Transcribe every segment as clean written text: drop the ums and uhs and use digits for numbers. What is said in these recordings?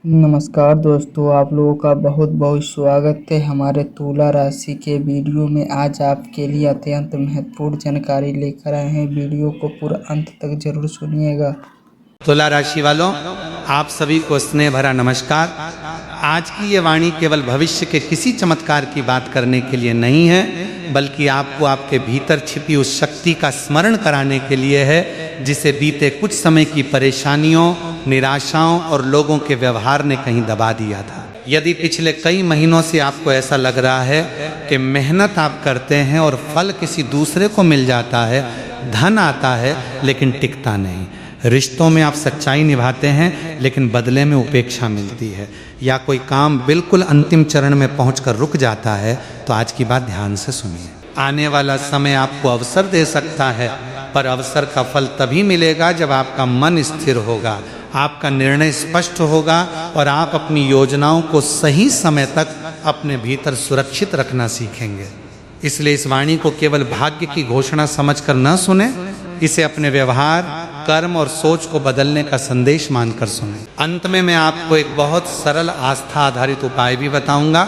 नमस्कार दोस्तों, आप लोगों का बहुत बहुत स्वागत है हमारे तुला राशि के वीडियो में। आज आपके लिए अत्यंत महत्वपूर्ण जानकारी लेकर आए हैं। वीडियो को पूरा अंत तक जरूर सुनिएगा। तुला राशि वालों, आप सभी को स्नेह भरा नमस्कार। आज की ये वाणी केवल भविष्य के किसी चमत्कार की बात करने के लिए नहीं है, बल्कि आपको आपके भीतर छिपी उस शक्ति का स्मरण कराने के लिए है जिसे बीते कुछ समय की परेशानियों, निराशाओं और लोगों के व्यवहार ने कहीं दबा दिया था। यदि पिछले कई महीनों से आपको ऐसा लग रहा है कि मेहनत आप करते हैं और फल किसी दूसरे को मिल जाता है, धन आता है लेकिन टिकता नहीं, रिश्तों में आप सच्चाई निभाते हैं लेकिन बदले में उपेक्षा मिलती है, या कोई काम बिल्कुल अंतिम चरण में पहुंचकर रुक जाता है, तो आज की बात ध्यान से सुनिए। आने वाला समय आपको अवसर दे सकता है, पर अवसर का फल तभी मिलेगा जब आपका मन स्थिर होगा, आपका निर्णय स्पष्ट होगा और आप अपनी योजनाओं को सही समय तक अपने भीतर सुरक्षित रखना सीखेंगे। इसलिए इस वाणी को केवल भाग्य की घोषणा समझकर न सुने, इसे अपने व्यवहार, कर्म और सोच को बदलने का संदेश मानकर सुने। अंत में मैं आपको एक बहुत सरल आस्था आधारित उपाय भी बताऊंगा।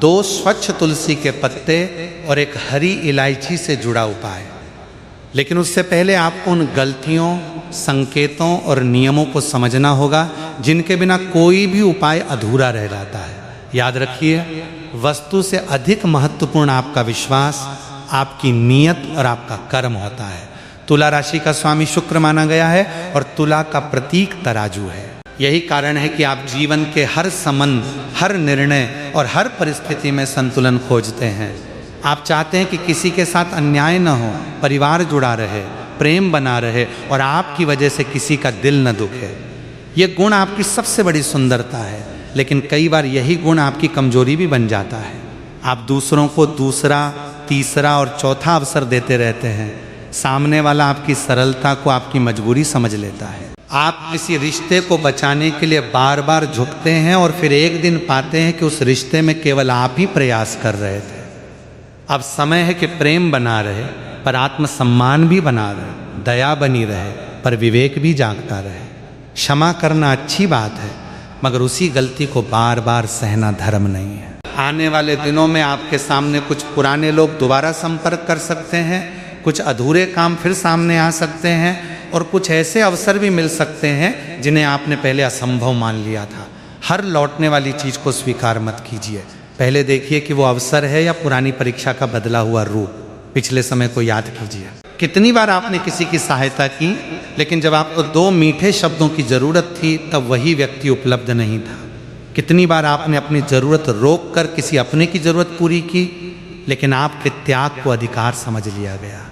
2 स्वच्छ तुलसी के पत्ते और एक हरी इलायची से जुड़ा उपाय। लेकिन उससे पहले आपको उन गलतियों, संकेतों और नियमों को समझना होगा जिनके बिना कोई भी उपाय अधूरा रह जाता है। याद रखिए, वस्तु से अधिक महत्वपूर्ण आपका विश्वास, आपकी नीयत और आपका कर्म होता है। तुला राशि का स्वामी शुक्र माना गया है और तुला का प्रतीक तराजू है। यही कारण है कि आप जीवन के हर संबंध, हर निर्णय और हर परिस्थिति में संतुलन खोजते हैं। आप चाहते हैं कि किसी के साथ अन्याय न हो, परिवार जुड़ा रहे, प्रेम बना रहे और आपकी वजह से किसी का दिल न दुखे। ये गुण आपकी सबसे बड़ी सुंदरता है, लेकिन कई बार यही गुण आपकी कमजोरी भी बन जाता है। आप दूसरों को दूसरा, तीसरा और चौथा अवसर देते रहते हैं। सामने वाला आपकी सरलता को आपकी मजबूरी समझ लेता है। आप किसी रिश्ते को बचाने के लिए बार बार झुकते हैं और फिर एक दिन पाते हैं कि उस रिश्ते में केवल आप ही प्रयास कर रहे थे। अब समय है कि प्रेम बना रहे पर आत्मसम्मान भी बना रहे, दया बनी रहे पर विवेक भी जागता रहे। क्षमा करना अच्छी बात है, मगर उसी गलती को बार बार सहना धर्म नहीं है। आने वाले दिनों में आपके सामने कुछ पुराने लोग दोबारा संपर्क कर सकते हैं, कुछ अधूरे काम फिर सामने आ सकते हैं और कुछ ऐसे अवसर भी मिल सकते हैं जिन्हें आपने पहले असंभव मान लिया था। हर लौटने वाली चीज़ को स्वीकार मत कीजिए, पहले देखिए कि वो अवसर है या पुरानी परीक्षा का बदला हुआ रूप। पिछले समय को याद कीजिए। कितनी बार आपने किसी की सहायता की, लेकिन जब आपको 2 मीठे शब्दों की ज़रूरत थी तब वही व्यक्ति उपलब्ध नहीं था। कितनी बार आपने अपनी ज़रूरत रोक कर किसी अपने की ज़रूरत पूरी की, लेकिन आपके त्याग को अधिकार समझ लिया गया।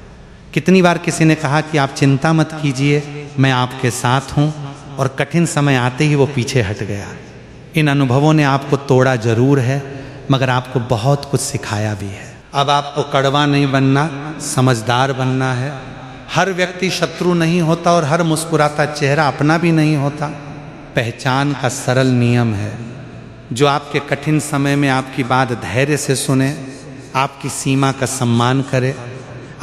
कितनी बार किसी ने कहा कि आप चिंता मत कीजिए, मैं आपके साथ हूँ, और कठिन समय आते ही वो पीछे हट गया। इन अनुभवों ने आपको तोड़ा जरूर है, मगर आपको बहुत कुछ सिखाया भी है। अब आपको कड़वा नहीं बनना, समझदार बनना है। हर व्यक्ति शत्रु नहीं होता और हर मुस्कुराता चेहरा अपना भी नहीं होता। पहचान का सरल नियम है, जो आपके कठिन समय में आपकी बात धैर्य से सुने, आपकी सीमा का सम्मान करे,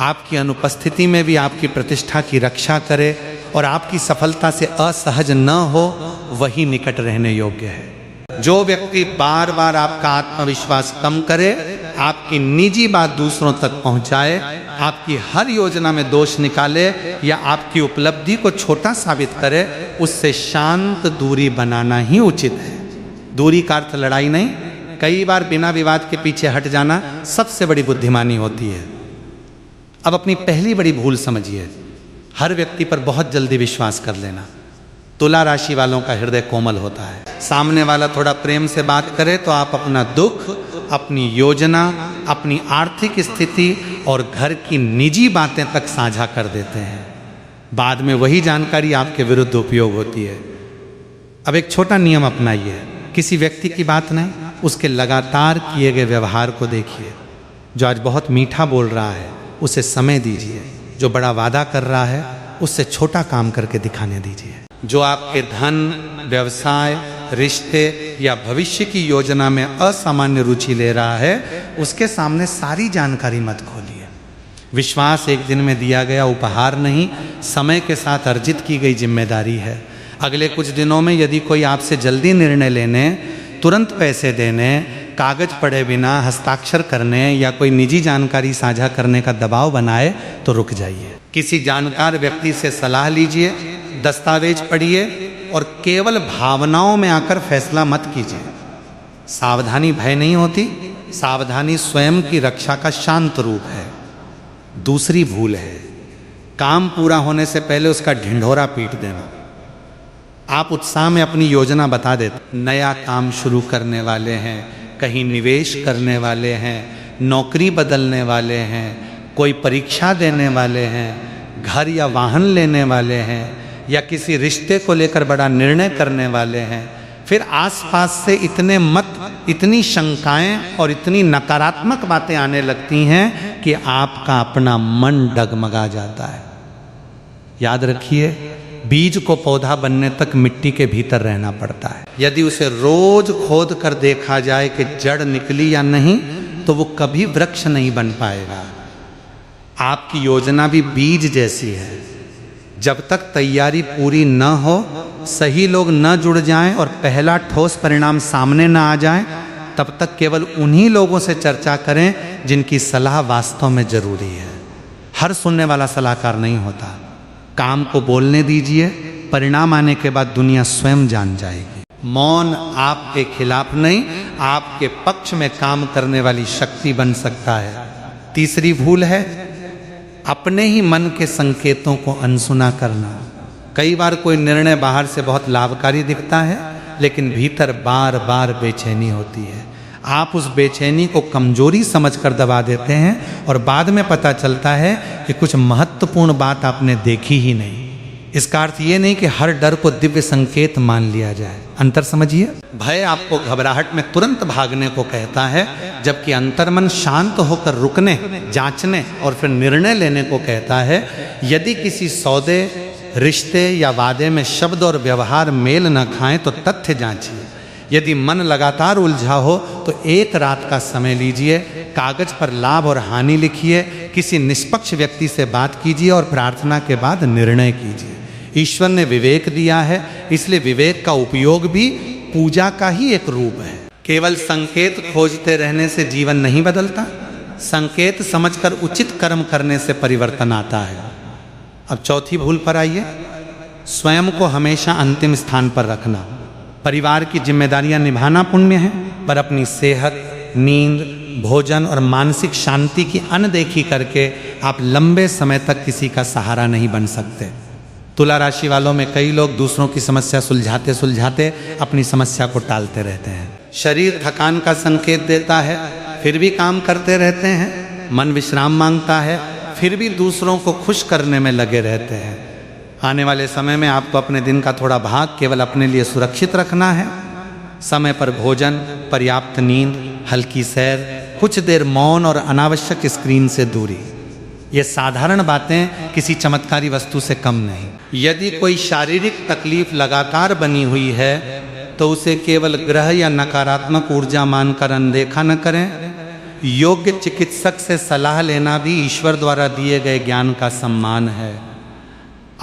आपकी अनुपस्थिति में भी आपकी प्रतिष्ठा की रक्षा करे और आपकी सफलता से असहज न हो, वही निकट रहने योग्य है। जो व्यक्ति बार बार आपका आत्मविश्वास कम करे, आपकी निजी बात दूसरों तक पहुंचाए, आपकी हर योजना में दोष निकाले या आपकी उपलब्धि को छोटा साबित करे, उससे शांत दूरी बनाना ही उचित है। दूरी का अर्थ लड़ाई नहीं, कई बार बिना विवाद के पीछे हट जाना सबसे बड़ी बुद्धिमानी होती है। अब अपनी पहली बड़ी भूल समझिए, हर व्यक्ति पर बहुत जल्दी विश्वास कर लेना। तुला राशि वालों का हृदय कोमल होता है। सामने वाला थोड़ा प्रेम से बात करे तो आप अपना दुख, अपनी योजना, अपनी आर्थिक स्थिति और घर की निजी बातें तक साझा कर देते हैं। बाद में वही जानकारी आपके विरुद्ध उपयोग होती है। अब एक छोटा नियम अपनाइए, किसी व्यक्ति की बात नहीं, उसके लगातार किए गए व्यवहार को देखिए। जो आज बहुत मीठा बोल रहा है उसे समय दीजिए, जो बड़ा वादा कर रहा है उससे छोटा काम करके दिखाने दीजिए। जो आपके धन, व्यवसाय, रिश्ते या भविष्य की योजना में असामान्य रुचि ले रहा है, उसके सामने सारी जानकारी मत खोलिए। विश्वास एक दिन में दिया गया उपहार नहीं, समय के साथ अर्जित की गई जिम्मेदारी है। अगले कुछ दिनों में यदि कोई आपसे जल्दी निर्णय लेने, तुरंत पैसे देने, कागज पढ़े बिना हस्ताक्षर करने या कोई निजी जानकारी साझा करने का दबाव बनाए तो रुक जाइए। किसी जानकार व्यक्ति से सलाह लीजिए, दस्तावेज पढ़िए और केवल भावनाओं में आकर फैसला मत कीजिए। सावधानी भय नहीं होती, सावधानी स्वयं की रक्षा का शांत रूप है। दूसरी भूल है काम पूरा होने से पहले उसका ढिंढोरा पीट देना। आप उत्साह में अपनी योजना बता देते, नया काम शुरू करने वाले हैं, कहीं निवेश करने वाले हैं, नौकरी बदलने वाले हैं, कोई परीक्षा देने वाले हैं, घर या वाहन लेने वाले हैं, या किसी रिश्ते को लेकर बड़ा निर्णय करने वाले हैं। फिर आसपास से इतनी शंकाएं और इतनी नकारात्मक बातें आने लगती हैं कि आपका अपना मन डगमगा जाता है। याद रखिए, बीज को पौधा बनने तक मिट्टी के भीतर रहना पड़ता है। यदि उसे रोज खोद कर देखा जाए कि जड़ निकली या नहीं, तो वो कभी वृक्ष नहीं बन पाएगा। आपकी योजना भी बीज जैसी है। जब तक तैयारी पूरी न हो, सही लोग न जुड़ जाएं और पहला ठोस परिणाम सामने न आ जाए, तब तक केवल उन्हीं लोगों से चर्चा करें जिनकी सलाह वास्तव में जरूरी है। हर सुनने वाला सलाहकार नहीं होता। काम को बोलने दीजिए, परिणाम आने के बाद दुनिया स्वयं जान जाएगी। मौन आपके खिलाफ नहीं, आपके पक्ष में काम करने वाली शक्ति बन सकता है। तीसरी भूल है अपने ही मन के संकेतों को अनसुना करना। कई बार कोई निर्णय बाहर से बहुत लाभकारी दिखता है, लेकिन भीतर बार बार बेचैनी होती है। आप उस बेचैनी को कमजोरी समझकर दबा देते हैं और बाद में पता चलता है कि कुछ महत्वपूर्ण बात आपने देखी ही नहीं। इसका अर्थ ये नहीं कि हर डर को दिव्य संकेत मान लिया जाए। अंतर समझिए। भय आपको घबराहट में तुरंत भागने को कहता है, जबकि अंतर्मन शांत होकर रुकने, जांचने और फिर निर्णय लेने को कहता है। यदि किसी सौदे, रिश्ते या वादे में शब्द और व्यवहार मेल न खाएं तो तथ्य जांचिए। यदि मन लगातार उलझा हो तो एक रात का समय लीजिए, कागज पर लाभ और हानि लिखिए, किसी निष्पक्ष व्यक्ति से बात कीजिए और प्रार्थना के बाद निर्णय कीजिए। ईश्वर ने विवेक दिया है, इसलिए विवेक का उपयोग भी पूजा का ही एक रूप है। केवल संकेत खोजते रहने से जीवन नहीं बदलता। संकेत समझकर उचित कर्म करने से परिवर्तन आता है। अब चौथी भूल पर आइए। स्वयं को हमेशा अंतिम स्थान पर रखना। परिवार की जिम्मेदारियां निभाना पुण्य है, पर अपनी सेहत, नींद, भोजन और मानसिक शांति की अनदेखी करके आप लंबे समय तक किसी का सहारा नहीं बन सकते। तुला राशि वालों में कई लोग दूसरों की समस्या सुलझाते सुलझाते अपनी समस्या को टालते रहते हैं। शरीर थकान का संकेत देता है, फिर भी काम करते रहते हैं। मन विश्राम मांगता है, फिर भी दूसरों को खुश करने में लगे रहते हैं। आने वाले समय में आपको अपने दिन का थोड़ा भाग केवल अपने लिए सुरक्षित रखना है। समय पर भोजन, पर्याप्त नींद, हल्की सैर, कुछ देर मौन और अनावश्यक स्क्रीन से दूरी। ये साधारण बातें किसी चमत्कारी वस्तु से कम नहीं। यदि कोई शारीरिक तकलीफ लगातार बनी हुई है तो उसे केवल ग्रह या नकारात्मक ऊर्जा मानकर अनदेखा न करें। योग्य चिकित्सक से सलाह लेना भी ईश्वर द्वारा दिए गए ज्ञान का सम्मान है।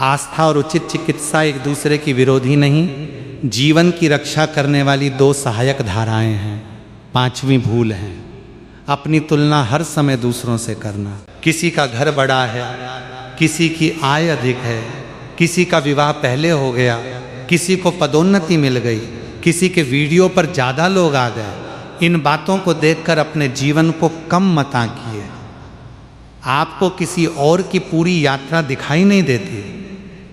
आस्था और उचित चिकित्सा एक दूसरे की विरोधी नहीं, जीवन की रक्षा करने वाली दो सहायक धाराएं हैं। पांचवी भूल है अपनी तुलना हर समय दूसरों से करना। किसी का घर बड़ा है, किसी की आय अधिक है, किसी का विवाह पहले हो गया, किसी को पदोन्नति मिल गई, किसी के वीडियो पर ज़्यादा लोग आ गए। इन बातों को देखकर अपने जीवन को कम मत आंकिए। आपको किसी और की पूरी यात्रा दिखाई नहीं देती,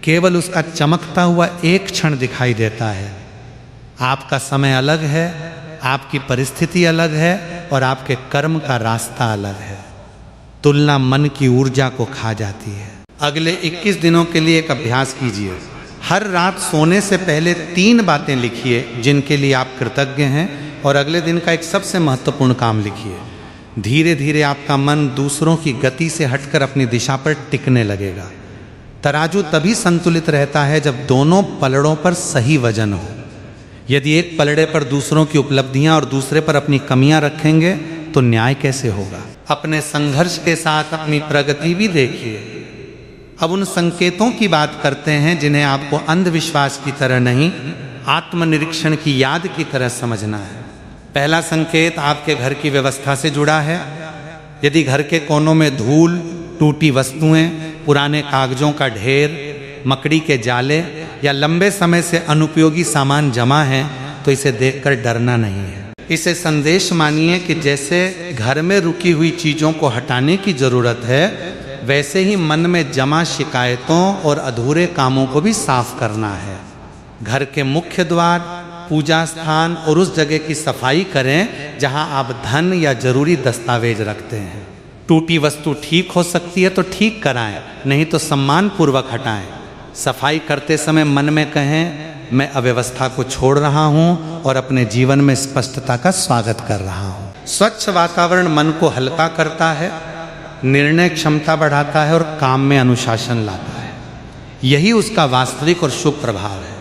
केवल उसका चमकता हुआ एक क्षण दिखाई देता है। आपका समय अलग है, आपकी परिस्थिति अलग है और आपके कर्म का रास्ता अलग है। तुलना मन की ऊर्जा को खा जाती है। अगले 21 दिनों के लिए एक अभ्यास कीजिए। हर रात सोने से पहले 3 बातें लिखिए जिनके लिए आप कृतज्ञ हैं, और अगले दिन का एक सबसे महत्वपूर्ण काम लिखिए। धीरे धीरे आपका मन दूसरों की गति से हटकर अपनी दिशा पर टिकने लगेगा। तराजू तभी संतुलित रहता है जब दोनों पलड़ों पर सही वजन हो। यदि एक पलड़े पर दूसरों की उपलब्धियां और दूसरे पर अपनी कमियां रखेंगे तो न्याय कैसे होगा। अपने संघर्ष के साथ अपनी प्रगति भी देखिए। अब उन संकेतों की बात करते हैं जिन्हें आपको अंधविश्वास की तरह नहीं, आत्मनिरीक्षण की याद की तरह समझना है। पहला संकेत आपके घर की व्यवस्था से जुड़ा है। यदि घर के कोनों में धूल, टूटी वस्तुएं, पुराने कागजों का ढेर, मकड़ी के जाले या लंबे समय से अनुपयोगी सामान जमा है तो इसे देखकर डरना नहीं है। इसे संदेश मानिए कि जैसे घर में रुकी हुई चीज़ों को हटाने की ज़रूरत है, वैसे ही मन में जमा शिकायतों और अधूरे कामों को भी साफ करना है। घर के मुख्य द्वार, पूजा स्थान और उस जगह की सफाई करें जहां आप धन या जरूरी दस्तावेज रखते हैं। टूटी वस्तु ठीक हो सकती है तो ठीक कराएं, नहीं तो सम्मान पूर्वक हटाएं। सफाई करते समय मन में कहें, मैं अव्यवस्था को छोड़ रहा हूं और अपने जीवन में स्पष्टता का स्वागत कर रहा हूं। स्वच्छ वातावरण मन को हल्का करता है, निर्णय क्षमता बढ़ाता है और काम में अनुशासन लाता है। यही उसका वास्तविक और शुभ प्रभाव है।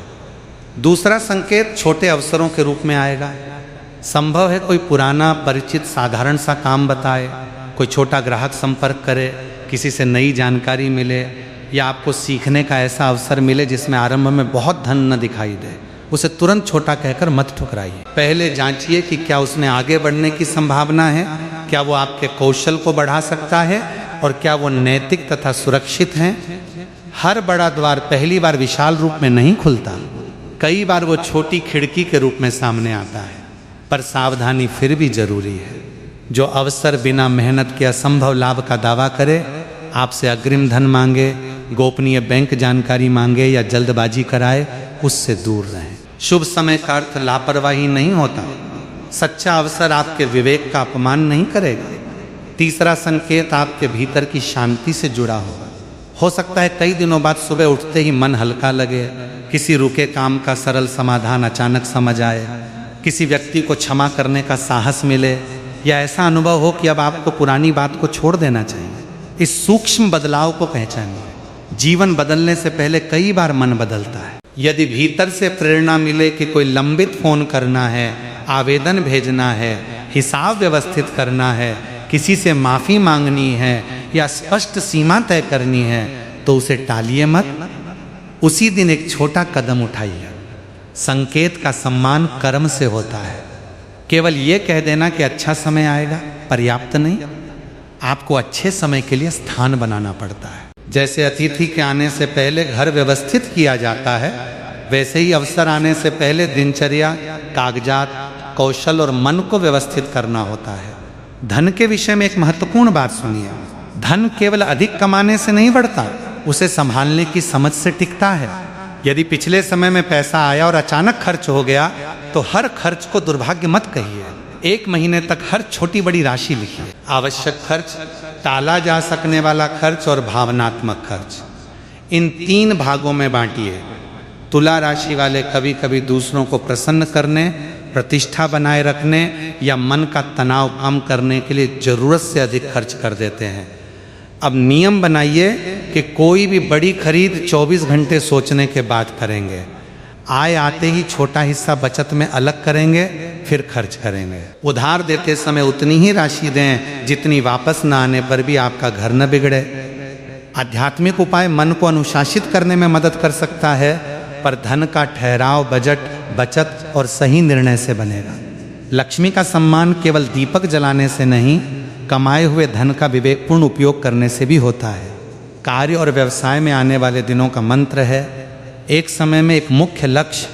दूसरा संकेत छोटे अवसरों के रूप में आएगा। संभव है कोई पुराना परिचित साधारण सा काम बताए, कोई छोटा ग्राहक संपर्क करे, किसी से नई जानकारी मिले या आपको सीखने का ऐसा अवसर मिले जिसमें आरंभ में बहुत धन न दिखाई दे। उसे तुरंत छोटा कहकर मत ठुकराइए। पहले जांचिए कि क्या उसमें आगे बढ़ने की संभावना है, क्या वो आपके कौशल को बढ़ा सकता है और क्या वो नैतिक तथा सुरक्षित हैं। हर बड़ा द्वार पहली बार विशाल रूप में नहीं खुलता, कई बार वो छोटी खिड़की के रूप में सामने आता है, पर सावधानी फिर भी जरूरी है। जो अवसर बिना मेहनत के असंभव लाभ का दावा करे, आपसे अग्रिम धन मांगे, गोपनीय बैंक जानकारी मांगे या जल्दबाजी कराए, उससे दूर रहें। शुभ समय का अर्थ लापरवाही नहीं होता। सच्चा अवसर आपके विवेक का अपमान नहीं करेगा। तीसरा संकेत आपके भीतर की शांति से जुड़ा होगा। हो सकता है कई दिनों बाद सुबह उठते ही मन हल्का लगे, किसी रुके काम का सरल समाधान अचानक समझ आए, किसी व्यक्ति को क्षमा करने का साहस मिले या ऐसा अनुभव हो कि अब आपको पुरानी बात को छोड़ देना चाहिए। इस सूक्ष्म बदलाव को पहचानिए। जीवन बदलने से पहले कई बार मन बदलता है। यदि भीतर से प्रेरणा मिले कि कोई लंबित फोन करना है, आवेदन भेजना है, हिसाब व्यवस्थित करना है, किसी से माफ़ी मांगनी है या स्पष्ट सीमा तय करनी है, तो उसे टालिए मत। उसी दिन एक छोटा कदम उठाइए। संकेत का सम्मान कर्म से होता है। केवल ये कह देना कि अच्छा समय आएगा पर्याप्त नहीं, आपको अच्छे समय के लिए स्थान बनाना पड़ता है। जैसे अतिथि के आने से पहले घर व्यवस्थित किया जाता है, वैसे ही अवसर आने से पहले दिनचर्या, कागजात, कौशल और मन को व्यवस्थित करना होता है। धन के विषय में एक महत्वपूर्ण बात सुनिए। धन केवल अधिक कमाने से नहीं बढ़ता, उसे संभालने की समझ से टिकता है। यदि पिछले समय में पैसा आया और अचानक खर्च हो गया, तो हर खर्च को दुर्भाग्य मत कहिए। एक महीने तक हर छोटी बड़ी राशि लिखिए। आवश्यक खर्च, टाला जा सकने वाला खर्च और भावनात्मक खर्च, इन 3 भागों में बांटिए। तुला राशि वाले कभी कभी दूसरों को प्रसन्न करने, प्रतिष्ठा बनाए रखने या मन का तनाव कम करने के लिए जरूरत से अधिक खर्च कर देते हैं। अब नियम बनाइए कि कोई भी बड़ी खरीद 24 घंटे सोचने के बाद करेंगे। आय आते ही छोटा हिस्सा बचत में अलग करेंगे, फिर खर्च करेंगे। उधार देते समय उतनी ही राशि दें जितनी वापस न आने पर भी आपका घर न बिगड़े। आध्यात्मिक उपाय मन को अनुशासित करने में मदद कर सकता है, पर धन का ठहराव बजट, बचत और सही निर्णय से बनेगा। लक्ष्मी का सम्मान केवल दीपक जलाने से नहीं, कमाए हुए धन का विवेकपूर्ण उपयोग करने से भी होता है। कार्य और व्यवसाय में आने वाले दिनों का मंत्र है, एक समय में एक मुख्य लक्ष्य,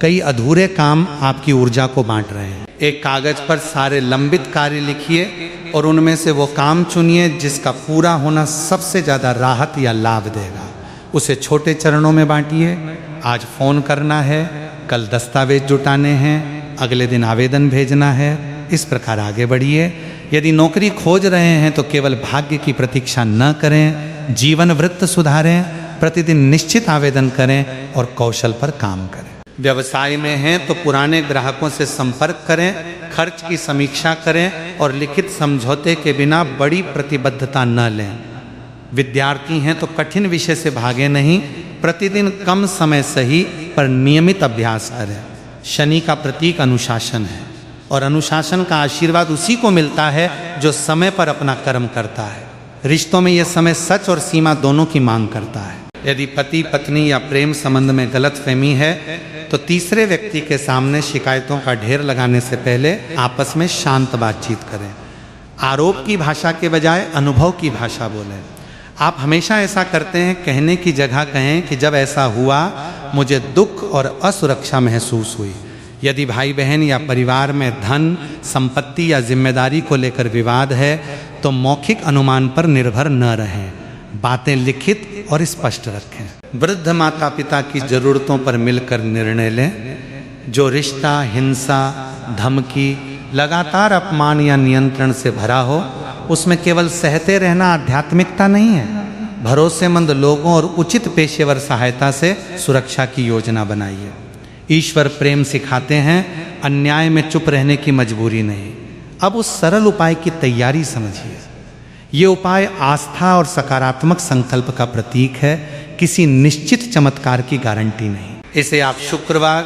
कई अधूरे काम आपकी ऊर्जा को बांट रहे हैं। एक कागज पर सारे लंबित कार्य लिखिए और उनमें से वो काम चुनिए जिसका पूरा होना सबसे ज़्यादा राहत या लाभ देगा। उसे छोटे चरणों में बांटिए। आज फ़ोन करना है, कल दस्तावेज जुटाने हैं, अगले दिन आवेदन भेजना है। इस प्रकार आगे बढ़िए। यदि नौकरी खोज रहे हैं तो केवल भाग्य की प्रतीक्षा न करें, जीवन वृत्त सुधारें, प्रतिदिन निश्चित आवेदन करें और कौशल पर काम करें। व्यवसाय में हैं तो पुराने ग्राहकों से संपर्क करें, खर्च की समीक्षा करें और लिखित समझौते के बिना बड़ी प्रतिबद्धता न लें। विद्यार्थी हैं तो कठिन विषय से भागे नहीं, प्रतिदिन कम समय सही पर नियमित अभ्यास करें। शनि का प्रतीक अनुशासन है और अनुशासन का आशीर्वाद उसी को मिलता है जो समय पर अपना कर्म करता है। रिश्तों में यह समय सच और सीमा दोनों की मांग करता है। यदि पति पत्नी या प्रेम संबंध में गलतफहमी है तो तीसरे व्यक्ति के सामने शिकायतों का ढेर लगाने से पहले आपस में शांत बातचीत करें। आरोप की भाषा के बजाय अनुभव की भाषा बोलें। आप हमेशा ऐसा करते हैं, कहने की जगह कहें कि जब ऐसा हुआ मुझे दुख और असुरक्षा महसूस हुई। यदि भाई बहन या परिवार में धन, संपत्ति या जिम्मेदारी को लेकर विवाद है तो मौखिक अनुमान पर निर्भर न रहें, बातें लिखित और स्पष्ट रखें। वृद्ध माता पिता की ज़रूरतों पर मिलकर निर्णय लें। जो रिश्ता हिंसा, धमकी, लगातार अपमान या नियंत्रण से भरा हो उसमें केवल सहते रहना आध्यात्मिकता नहीं है। भरोसेमंद लोगों और उचित पेशेवर सहायता से सुरक्षा की योजना बनाइए। ईश्वर प्रेम सिखाते हैं, अन्याय में चुप रहने की मजबूरी नहीं। अब उस सरल उपाय की तैयारी समझिए। ये उपाय आस्था और सकारात्मक संकल्प का प्रतीक है, किसी निश्चित चमत्कार की गारंटी नहीं। इसे आप शुक्रवार,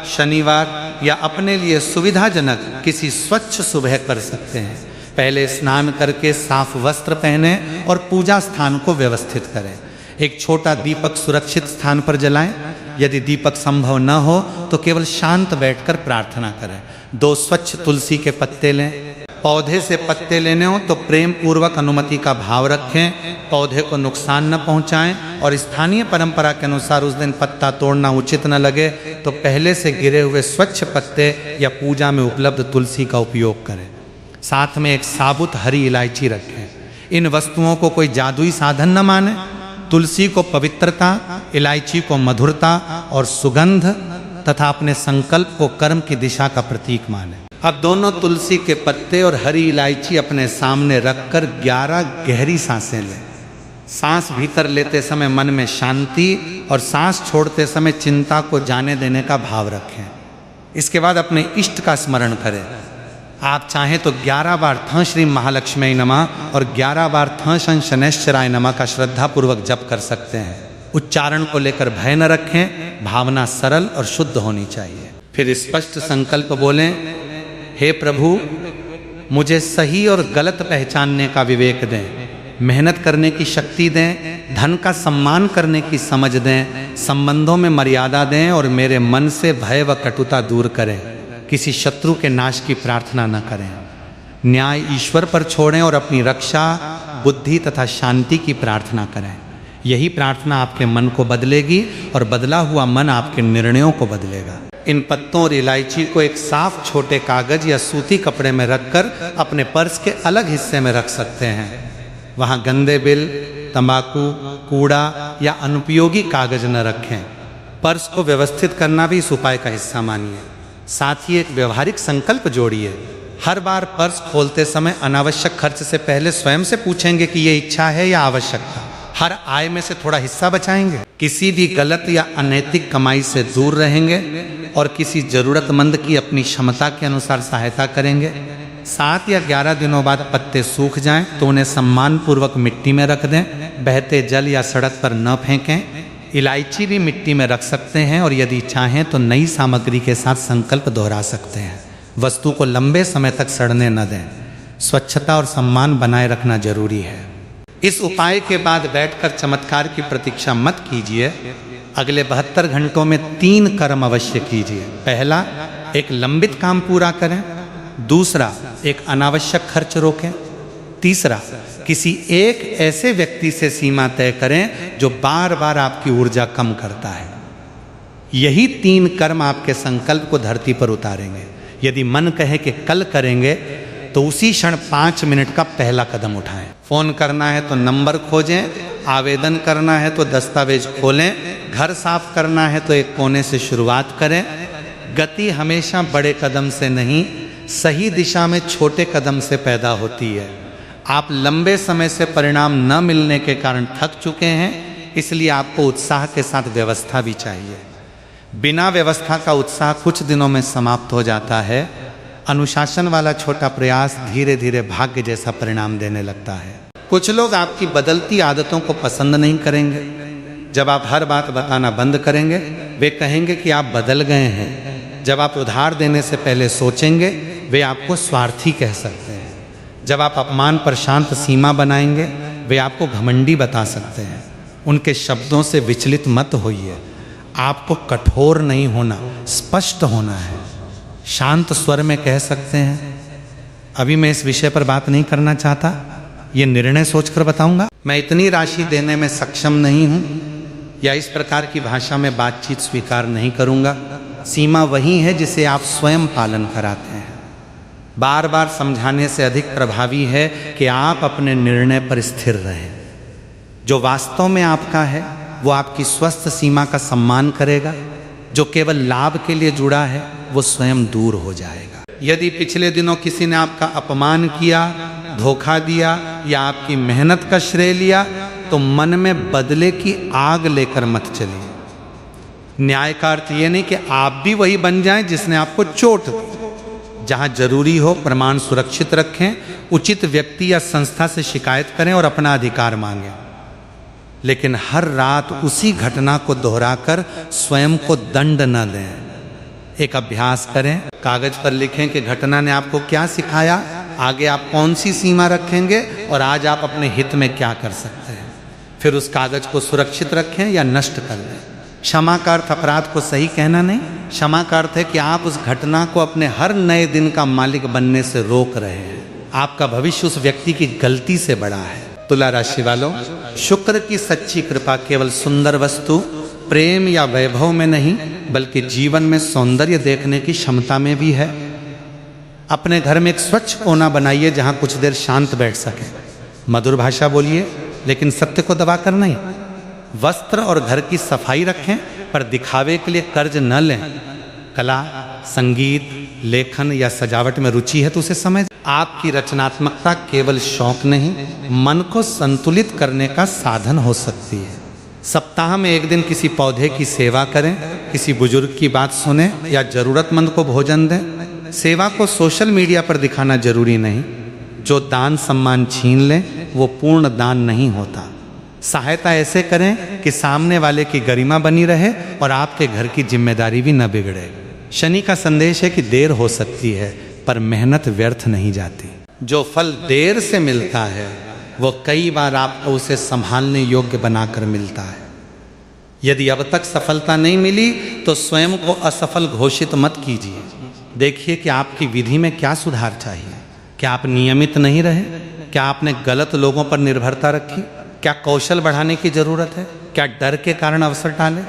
शनिवार या अपने लिए सुविधाजनक किसी स्वच्छ सुबह कर सकते हैं। पहले स्नान करके साफ वस्त्र पहने और पूजा स्थान को व्यवस्थित करें। एक छोटा दीपक सुरक्षित स्थान पर जलाएं। यदि दीपक संभव न हो तो केवल शांत बैठकर प्रार्थना करें। 2 स्वच्छ तुलसी के पत्ते लें। पौधे से पत्ते लेने हो तो प्रेम पूर्वक अनुमति का भाव रखें, पौधे को नुकसान न पहुंचाएं और स्थानीय परंपरा के अनुसार उस दिन पत्ता तोड़ना उचित न लगे तो पहले से गिरे हुए स्वच्छ पत्ते या पूजा में उपलब्ध तुलसी का उपयोग करें। साथ में एक साबुत हरी इलायची रखें। इन वस्तुओं को कोई जादुई साधन न माने। तुलसी को पवित्रता, इलायची को मधुरता और सुगंध तथा अपने संकल्प को कर्म की दिशा का प्रतीक माने। अब दोनों तुलसी के पत्ते और हरी इलायची अपने सामने रखकर 11 गहरी सांसें लें। सांस भीतर लेते समय मन में शांति और सांस छोड़ते समय चिंता को जाने देने का भाव रखें। इसके बाद अपने इष्ट का स्मरण करें। आप चाहें तो 11 बार थ श्री महालक्ष्मी नमः और 11 बार थ शनैश्चराय नमः का श्रद्धापूर्वक जप कर सकते हैं। उच्चारण को लेकर भय न रखें, भावना सरल और शुद्ध होनी चाहिए। फिर स्पष्ट संकल्प बोलें, हे प्रभु मुझे सही और गलत पहचानने का विवेक दें, मेहनत करने की शक्ति दें, धन का सम्मान करने की समझ दें, संबंधों में मर्यादा दें और मेरे मन से भय व कटुता दूर करें। किसी शत्रु के नाश की प्रार्थना न करें। न्याय ईश्वर पर छोड़ें और अपनी रक्षा, बुद्धि तथा शांति की प्रार्थना करें। यही प्रार्थना आपके मन को बदलेगी और बदला हुआ मन आपके निर्णयों को बदलेगा। इन पत्तों और इलायची को एक साफ छोटे कागज या सूती कपड़े में रखकर अपने पर्स के अलग हिस्से में रख सकते हैं। वहाँ गंदे बिल, तंबाकू, कूड़ा या अनुपयोगी कागज न रखें। पर्स को व्यवस्थित करना भी इस उपाय का हिस्सा मानिए। साथ ही एक व्यवहारिक संकल्प जोड़िए। हर बार पर्स खोलते समय अनावश्यक खर्च से पहले स्वयं से पूछेंगे कि ये इच्छा है या आवश्यकता। हर आय में से थोड़ा हिस्सा बचाएंगे। किसी भी गलत या अनैतिक कमाई से दूर रहेंगे और किसी जरूरतमंद की अपनी क्षमता के अनुसार सहायता करेंगे। 7 या 11 दिनों बाद पत्ते सूख जाएं तो उन्हें सम्मानपूर्वक मिट्टी में रख दें। बहते जल या सड़क पर न फेंकें। इलायची भी मिट्टी में रख सकते हैं और यदि चाहें तो नई सामग्री के साथ संकल्प दोहरा सकते हैं। वस्तु को लंबे समय तक सड़ने न दें। स्वच्छता और सम्मान बनाए रखना जरूरी है। इस उपाय के बाद बैठकर चमत्कार की प्रतीक्षा मत कीजिए। अगले 72 घंटों में 3 कर्म अवश्य कीजिए। पहला, एक लंबित काम पूरा करें। दूसरा, एक अनावश्यक खर्च रोकें। तीसरा, किसी एक ऐसे व्यक्ति से सीमा तय करें जो बार बार आपकी ऊर्जा कम करता है। यही 3 कर्म आपके संकल्प को धरती पर उतारेंगे। यदि मन कहे कि कल करेंगे तो उसी क्षण 5 मिनट का पहला कदम उठाएं। फोन करना है तो नंबर खोजें, आवेदन करना है तो दस्तावेज खोलें, घर साफ करना है तो एक कोने से शुरुआत करें। गति हमेशा बड़े कदम से नहीं, सही दिशा में छोटे कदम से पैदा होती है। आप लंबे समय से परिणाम न मिलने के कारण थक चुके हैं, इसलिए आपको उत्साह के साथ व्यवस्था भी चाहिए। बिना व्यवस्था का उत्साह कुछ दिनों में समाप्त हो जाता है। अनुशासन वाला छोटा प्रयास धीरे धीरे भाग्य जैसा परिणाम देने लगता है। कुछ लोग आपकी बदलती आदतों को पसंद नहीं करेंगे। जब आप हर बात बताना बंद करेंगे, वे कहेंगे कि आप बदल गए हैं। जब आप उधार देने से पहले सोचेंगे, वे आपको स्वार्थी कह सकते हैं। जब आप अपमान पर शांत सीमा बनाएंगे, वे आपको घमंडी बता सकते हैं। उनके शब्दों से विचलित मत होइए। आपको कठोर नहीं होना, स्पष्ट होना है। शांत स्वर में कह सकते हैं, अभी मैं इस विषय पर बात नहीं करना चाहता, ये निर्णय सोचकर बताऊंगा। मैं इतनी राशि देने में सक्षम नहीं हूं, या इस प्रकार की भाषा में बातचीत स्वीकार नहीं करूंगा। सीमा वही है जिसे आप स्वयं पालन कराते हैं। बार बार समझाने से अधिक प्रभावी है कि आप अपने निर्णय पर स्थिर रहें। जो वास्तव में आपका है वो आपकी स्वस्थ सीमा का सम्मान करेगा। जो केवल लाभ के लिए जुड़ा है वो स्वयं दूर हो जाएगा। यदि पिछले दिनों किसी ने आपका अपमान किया, धोखा दिया या आपकी मेहनत का श्रेय लिया, तो मन में बदले की आग लेकर मत चलिए। न्याय का अर्थ ये नहीं कि आप भी वही बन जाएं जिसने आपको चोट दी। जहां जरूरी हो प्रमाण सुरक्षित रखें, उचित व्यक्ति या संस्था से शिकायत करें और अपना अधिकार मांगें, लेकिन हर रात उसी घटना को दोहराकर स्वयं को दंड न दें। एक अभ्यास करें, कागज पर लिखें कि घटना ने आपको क्या सिखाया, आगे आप कौन सी सीमा रखेंगे और आज आप अपने हित में क्या कर सकते हैं। फिर उस कागज को सुरक्षित रखें या नष्ट कर दें। क्षमा का अर्थ अपराध को सही कहना नहीं, क्षमा का अर्थ है कि आप उस घटना को अपने हर नए दिन का मालिक बनने से रोक रहे हैं। आपका भविष्य उस व्यक्ति की गलती से बड़ा है। तुला राशि वालों, शुक्र की सच्ची कृपा केवल सुंदर वस्तु, प्रेम या वैभव में नहीं, बल्कि जीवन में सौंदर्य देखने की क्षमता में भी है। अपने घर में एक स्वच्छ कोना बनाइए जहां कुछ देर शांत बैठ सके। मधुर भाषा बोलिए, लेकिन सत्य को दबाकर नहीं। वस्त्र और घर की सफाई रखें, पर दिखावे के लिए कर्ज न लें। कला, संगीत, लेखन या सजावट में रुचि है तो उसे समझ। आपकी रचनात्मकता केवल शौक नहीं, मन को संतुलित करने का साधन हो सकती है। सप्ताह में एक दिन किसी पौधे की सेवा करें, किसी बुजुर्ग की बात सुने या जरूरतमंद को भोजन दें। सेवा को सोशल मीडिया पर दिखाना जरूरी नहीं। जो दान सम्मान छीन ले वो पूर्ण दान नहीं होता। सहायता ऐसे करें कि सामने वाले की गरिमा बनी रहे और आपके घर की जिम्मेदारी भी न बिगड़े। शनि का संदेश है कि देर हो सकती है पर मेहनत व्यर्थ नहीं जाती। जो फल देर से मिलता है वो कई बार आपको उसे संभालने योग्य बनाकर मिलता है। यदि अब तक सफलता नहीं मिली तो स्वयं को असफल घोषित मत कीजिए। देखिए कि आपकी विधि में क्या सुधार चाहिए। क्या आप नियमित नहीं रहे? क्या आपने गलत लोगों पर निर्भरता रखी? क्या कौशल बढ़ाने की जरूरत है? क्या डर के कारण अवसर टाले?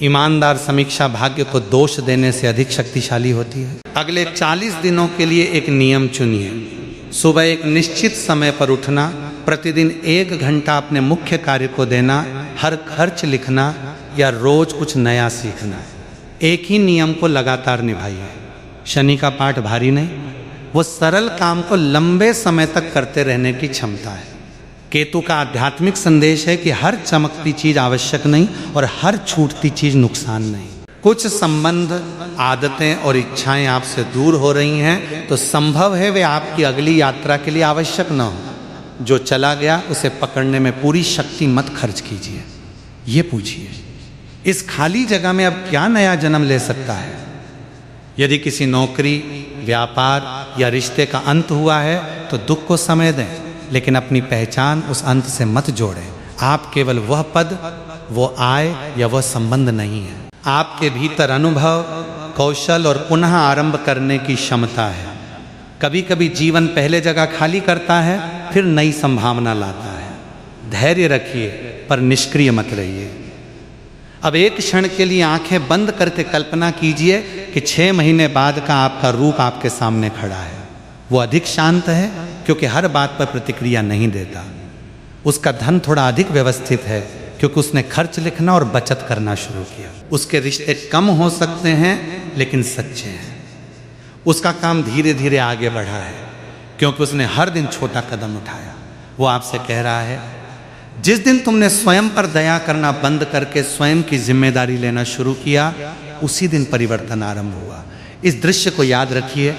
ईमानदार समीक्षा भाग्य को दोष देने से अधिक शक्तिशाली होती है। अगले 40 दिनों के लिए एक नियम चुनिए। सुबह एक निश्चित समय पर उठना, प्रतिदिन 1 घंटा अपने मुख्य कार्य को देना, हर खर्च लिखना या रोज कुछ नया सीखना। एक ही नियम को लगातार निभाइए। शनि का पाठ भारी नहीं, वो सरल काम को लंबे समय तक करते रहने की क्षमता है। केतु का आध्यात्मिक संदेश है कि हर चमकती चीज आवश्यक नहीं और हर छूटती चीज नुकसान नहीं। कुछ संबंध, आदतें और इच्छाएं आपसे दूर हो रही हैं तो संभव है वे आपकी अगली यात्रा के लिए आवश्यक न हो। जो चला गया उसे पकड़ने में पूरी शक्ति मत खर्च कीजिए। ये पूछिए, इस खाली जगह में अब क्या नया जन्म ले सकता है? यदि किसी नौकरी, व्यापार या रिश्ते का अंत हुआ है तो दुख को समय दें, लेकिन अपनी पहचान उस अंत से मत जोड़ें। आप केवल वह पद, वो आय या वह संबंध नहीं है। आपके भीतर अनुभव, कौशल और पुनः आरंभ करने की क्षमता है। कभी कभी जीवन पहले जगह खाली करता है, फिर नई संभावना लाता है। धैर्य रखिए पर निष्क्रिय मत रहिए। अब एक क्षण के लिए आंखें बंद करके कल्पना कीजिए कि 6 महीने बाद का आपका रूप आपके सामने खड़ा है। वो अधिक शांत है क्योंकि हर बात पर प्रतिक्रिया नहीं देता। उसका धन थोड़ा अधिक व्यवस्थित है क्योंकि उसने खर्च लिखना और बचत करना शुरू किया। उसके रिश्ते कम हो सकते हैं लेकिन सच्चे हैं। उसका काम धीरे धीरे आगे बढ़ा है क्योंकि उसने हर दिन छोटा कदम उठाया। वो आपसे कह रहा है, जिस दिन तुमने स्वयं पर दया करना बंद करके स्वयं की जिम्मेदारी लेना शुरू किया, उसी दिन परिवर्तन आरंभ हुआ। इस दृश्य को याद रखिए।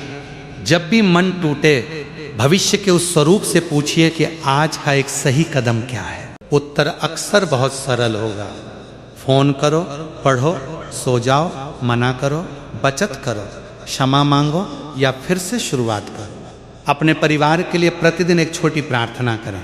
जब भी मन टूटे, भविष्य के उस स्वरूप से पूछिए कि आज का एक सही कदम क्या है। उत्तर अक्सर बहुत सरल होगा। फोन करो, पढ़ो, सो जाओ, मना करो, बचत करो, क्षमा मांगो या फिर से शुरुआत करो। अपने परिवार के लिए प्रतिदिन एक छोटी प्रार्थना करें।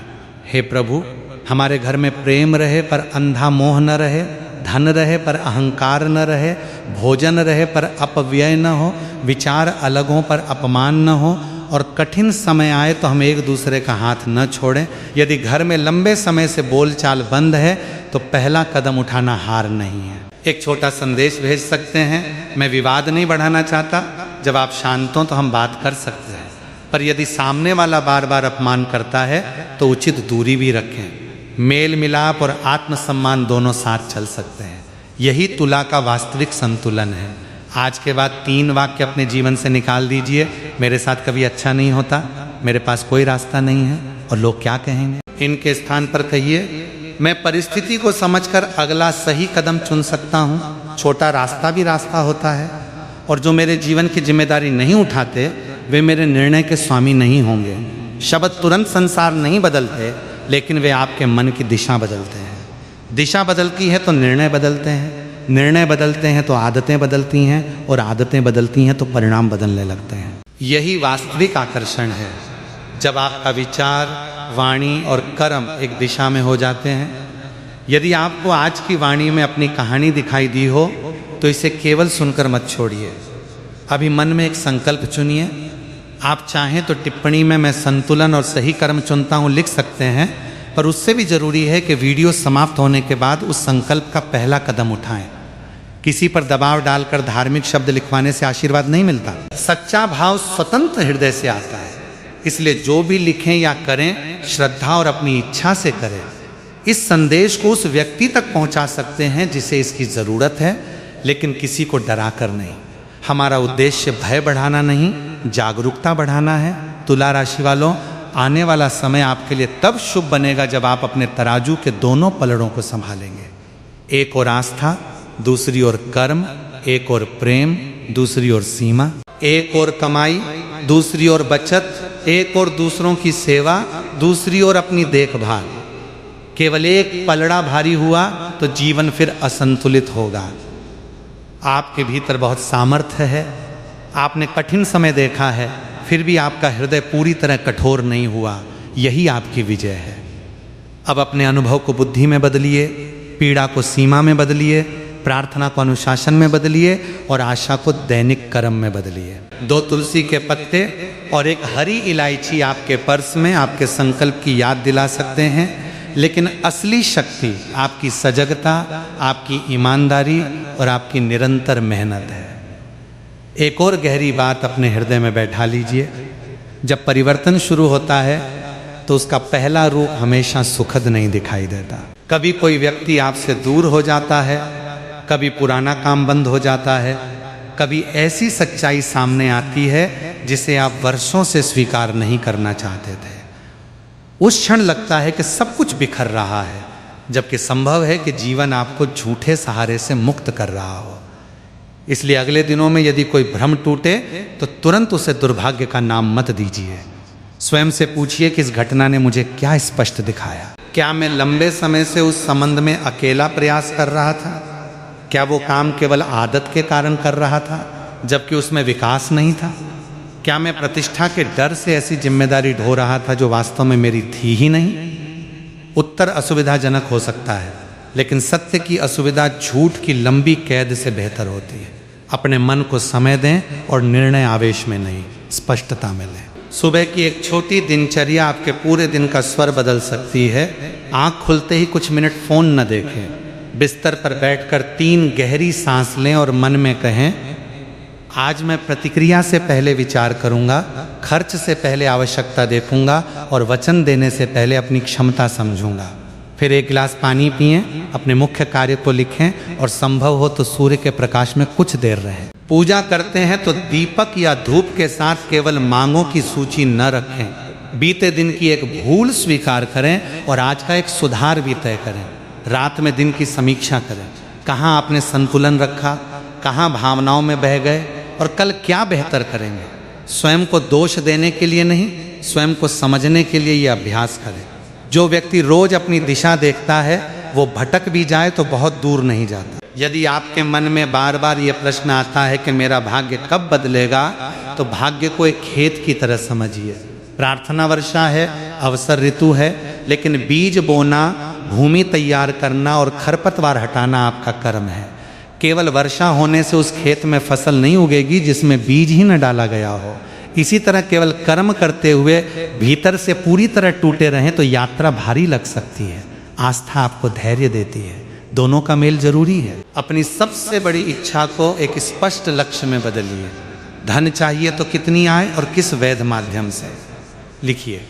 हे प्रभु, हमारे घर में प्रेम रहे पर अंधा मोह न रहे, धन रहे पर अहंकार न रहे, भोजन रहे पर अपव्यय न हो, विचार अलग हो पर अपमान न हो, और कठिन समय आए तो हम एक दूसरे का हाथ न छोड़ें। यदि घर में लंबे समय से बोलचाल बंद है तो पहला कदम उठाना हार नहीं है। एक छोटा संदेश भेज सकते हैं। मैं विवाद नहीं बढ़ाना चाहता, जब आप शांत हों तो हम बात कर सकते हैं, पर यदि सामने वाला बार बार अपमान करता है तो उचित दूरी भी रखें। मेल मिलाप और आत्मसम्मान दोनों साथ चल सकते हैं। यही तुला का वास्तविक संतुलन है। आज के बाद 3 वाक्य अपने जीवन से निकाल दीजिए, मेरे साथ कभी अच्छा नहीं होता, मेरे पास कोई रास्ता नहीं है और लोग क्या कहेंगे। इनके स्थान पर कहिए, मैं परिस्थिति को समझकर अगला सही कदम चुन सकता हूँ। छोटा रास्ता भी रास्ता होता है, और जो मेरे जीवन की जिम्मेदारी नहीं उठाते वे मेरे निर्णय के स्वामी नहीं होंगे। शब्द तुरंत संसार नहीं बदलते, लेकिन वे आपके मन की दिशा बदलते हैं। दिशा बदलती है तो निर्णय बदलते हैं, निर्णय बदलते हैं तो आदतें बदलती हैं, और आदतें बदलती हैं तो परिणाम बदलने लगते हैं। यही वास्तविक आकर्षण है, जब आपका विचार, वाणी और कर्म एक दिशा में हो जाते हैं। यदि आपको आज की वाणी में अपनी कहानी दिखाई दी हो तो इसे केवल सुनकर मत छोड़िए। अभी मन में एक संकल्प चुनिए। आप चाहें तो टिप्पणी में मैं संतुलन और सही कर्म चुनता हूँ लिख सकते हैं, पर उससे भी जरूरी है कि वीडियो समाप्त होने के बाद उस संकल्प का पहला कदम उठाएं। किसी पर दबाव डालकर धार्मिक शब्द लिखवाने से आशीर्वाद नहीं मिलता। सच्चा भाव स्वतंत्र हृदय से आता है, इसलिए जो भी लिखें या करें श्रद्धा और अपनी इच्छा से करें। इस संदेश को उस व्यक्ति तक पहुंचा सकते हैं जिसे इसकी ज़रूरत है, लेकिन किसी को डरा कर नहीं। हमारा उद्देश्य भय बढ़ाना नहीं, जागरूकता बढ़ाना है। तुला राशि वालों, आने वाला समय आपके लिए तब शुभ बनेगा जब आप अपने तराजू के दोनों पलड़ों को संभालेंगे। एक ओर आस्था, दूसरी ओर कर्म, एक ओर प्रेम, दूसरी ओर सीमा, एक ओर कमाई, दूसरी ओर बचत, एक ओर दूसरों की सेवा, दूसरी ओर अपनी देखभाल। केवल एक पलड़ा भारी हुआ तो जीवन फिर असंतुलित होगा। आपके भीतर बहुत सामर्थ्य है, आपने कठिन समय देखा है, फिर भी आपका हृदय पूरी तरह कठोर नहीं हुआ। यही आपकी विजय है। अब अपने अनुभव को बुद्धि में बदलिए, पीड़ा को सीमा में बदलिए, प्रार्थना को अनुशासन में बदलिए और आशा को दैनिक कर्म में बदलिए। 2 तुलसी के पत्ते और एक हरी इलायची आपके पर्स में आपके संकल्प की याद दिला सकते हैं, लेकिन असली शक्ति आपकी सजगता, आपकी ईमानदारी और आपकी निरंतर मेहनत है। एक और गहरी बात अपने हृदय में बैठा लीजिए। जब परिवर्तन शुरू होता है तो उसका पहला रूप हमेशा सुखद नहीं दिखाई देता। कभी कोई व्यक्ति आपसे दूर हो जाता है, कभी पुराना काम बंद हो जाता है, कभी ऐसी सच्चाई सामने आती है जिसे आप वर्षों से स्वीकार नहीं करना चाहते थे। उस क्षण लगता है कि सब कुछ बिखर रहा है, जबकि संभव है कि जीवन आपको झूठे सहारे से मुक्त कर रहा हो। इसलिए अगले दिनों में यदि कोई भ्रम टूटे तो तुरंत उसे दुर्भाग्य का नाम मत दीजिए। स्वयं से पूछिए कि इस घटना ने मुझे क्या स्पष्ट दिखाया। क्या मैं लंबे समय से उस संबंध में अकेला प्रयास कर रहा था? क्या वो काम केवल आदत के कारण कर रहा था, जबकि उसमें विकास नहीं था? क्या मैं प्रतिष्ठा के डर से ऐसी जिम्मेदारी ढो रहा था जो वास्तव में मेरी थी ही नहीं? उत्तर असुविधाजनक हो सकता है, लेकिन सत्य की असुविधा झूठ की लंबी कैद से बेहतर होती है। अपने मन को समय दें और निर्णय आवेश में नहीं, स्पष्टता में लें। सुबह की एक छोटी दिनचर्या आपके पूरे दिन का स्वर बदल सकती है। आँख खुलते ही कुछ मिनट फ़ोन न देखें। बिस्तर पर बैठकर 3 गहरी सांस लें और मन में कहें, आज मैं प्रतिक्रिया से पहले विचार करूंगा, खर्च से पहले आवश्यकता देखूंगा और वचन देने से पहले अपनी क्षमता समझूंगा। फिर 1 गिलास पानी पिएं, अपने मुख्य कार्य को लिखें और संभव हो तो सूर्य के प्रकाश में कुछ देर रहें। पूजा करते हैं तो दीपक या धूप के साथ केवल मांगों की सूची न रखें। बीते दिन की एक भूल स्वीकार करें और आज का एक सुधार भी तय करें। रात में दिन की समीक्षा करें, कहाँ आपने संतुलन रखा, कहाँ भावनाओं में बह गए और कल क्या बेहतर करेंगे। स्वयं को दोष देने के लिए नहीं, स्वयं को समझने के लिए ये अभ्यास करें। जो व्यक्ति रोज अपनी दिशा देखता है वो भटक भी जाए तो बहुत दूर नहीं जाता। यदि आपके मन में बार बार ये प्रश्न आता है कि मेरा भाग्य कब बदलेगा, तो भाग्य को एक खेत की तरह समझिए। प्रार्थना वर्षा है, अवसर ऋतु है, लेकिन बीज बोना, भूमि तैयार करना और खरपतवार हटाना आपका कर्म है। केवल वर्षा होने से उस खेत में फसल नहीं उगेगी जिसमें बीज ही न डाला गया हो। इसी तरह केवल कर्म करते हुए भीतर से पूरी तरह टूटे रहें तो यात्रा भारी लग सकती है। आस्था आपको धैर्य देती है। दोनों का मेल जरूरी है। अपनी सबसे बड़ी इच्छा को एक स्पष्ट लक्ष्य में बदलिए। धन चाहिए तो कितनी आए और किस वैध माध्यम से, लिखिए।